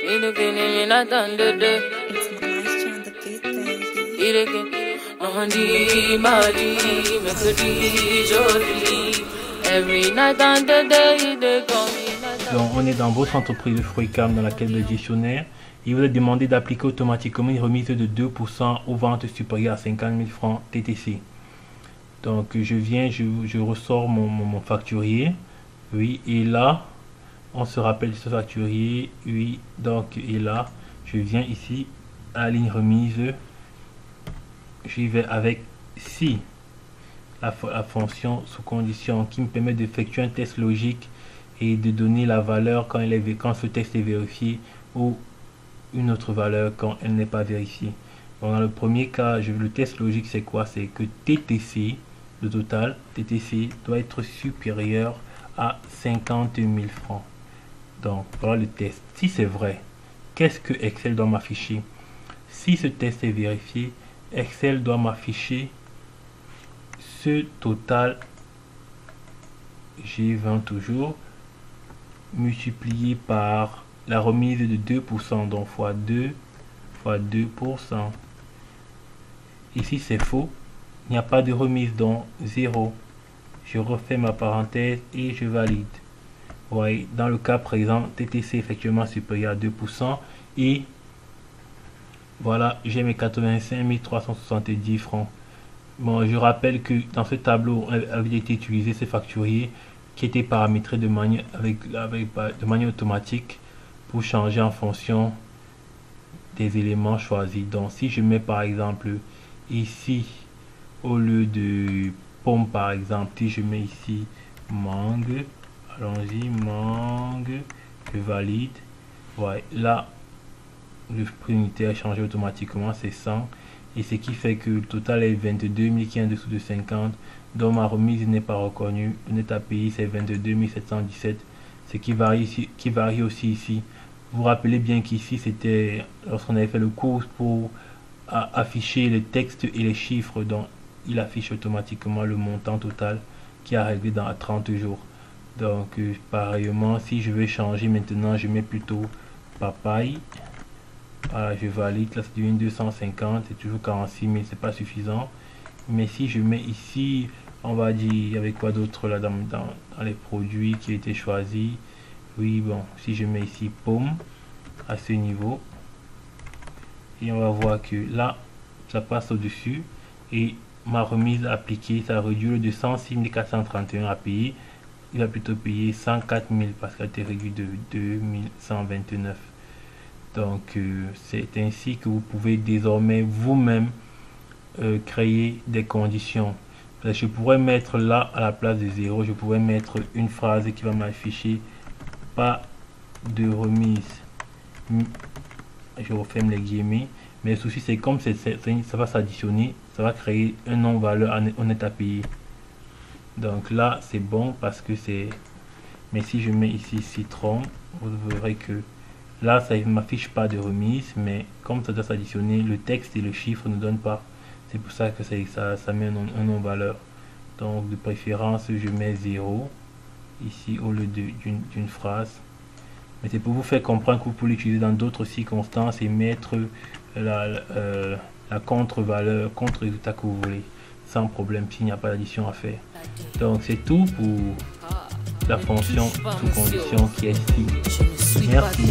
Donc, on est dans votre entreprise de Fruitcam dans laquelle le gestionnaire, il vous est demandé d'appliquer automatiquement une remise de 2% aux ventes supérieures à 50 000 francs TTC. Donc je viens, je ressors mon facturier, oui, et là, on se rappelle de ce facturier, oui, donc, et là, je viens ici, à la ligne remise, j'y vais avec si, la fonction sous condition qui me permet d'effectuer un test logique et de donner la valeur quand ce test est vérifié ou une autre valeur quand elle n'est pas vérifiée. Donc dans le premier cas, le test logique c'est quoi? C'est que TTC, le total TTC doit être supérieur à 50 000 francs. Donc voilà le test. Si c'est vrai, qu'est-ce que Excel doit m'afficher? Si ce test est vérifié, Excel doit m'afficher ce total G20 toujours multiplié par la remise de 2%, donc fois 2 fois 2%. Ici c'est faux, il n'y a pas de remise, donc 0. Je refais ma parenthèse et je valide. Vous voyez, dans le cas présent, TTC effectivement supérieur à 2% et voilà, j'ai mes 85 370 francs. Bon, je rappelle que dans ce tableau avait été utilisé ce facturier qui était paramétré de manière automatique pour changer en fonction des éléments choisis. Donc si je mets par exemple ici au lieu de pomme par exemple, si je mets ici mangue, allons-y, mangue, je valide. Ouais, là le prix unitaire a changé automatiquement, c'est 100, et ce qui fait que le total est 22 000 qui est en dessous de 50, donc ma remise n'est pas reconnue. Le net à payer c'est 22 717, ce qui varie aussi ici. Vous vous rappelez bien qu'ici c'était lorsqu'on avait fait le cours pour afficher les textes et les chiffres, donc il affiche automatiquement le montant total qui est arrivé dans 30 jours. Donc pareillement, si je veux changer maintenant, je mets plutôt papaye. Voilà, je valide, là c'est du 250, c'est toujours 46 000, c'est pas suffisant. Mais si je mets ici, on va dire avec quoi d'autre là dans les produits qui étaient choisis. Oui, bon, si je mets ici pomme à ce niveau, et on va voir que là ça passe au dessus et ma remise appliquée, ça réduit de 106 431 à payer. Il va plutôt payer 104 000 parce qu'elle était réduite de 2129. Donc c'est ainsi que vous pouvez désormais vous-même créer des conditions. Je pourrais mettre là à la place de 0, je pourrais mettre une phrase qui va m'afficher pas de remise. Je referme les guillemets, mais le souci c'est comme ça va s'additionner, ça va créer un non-valeur en net à payer. Donc là c'est bon parce que c'est, mais si je mets ici citron, vous verrez que là ça ne m'affiche pas de remise, mais comme ça doit s'additionner, le texte et le chiffre ne donnent pas. C'est pour ça que ça met un non-valeur. Donc de préférence je mets 0 ici au lieu d'une phrase. Mais c'est pour vous faire comprendre que vous pouvez l'utiliser dans d'autres circonstances et mettre la contre-valeur, contre-résultat que vous voulez, sans problème s'il n'y a pas d'addition à faire. Donc c'est tout pour la fonction sous condition qui est ici. Merci.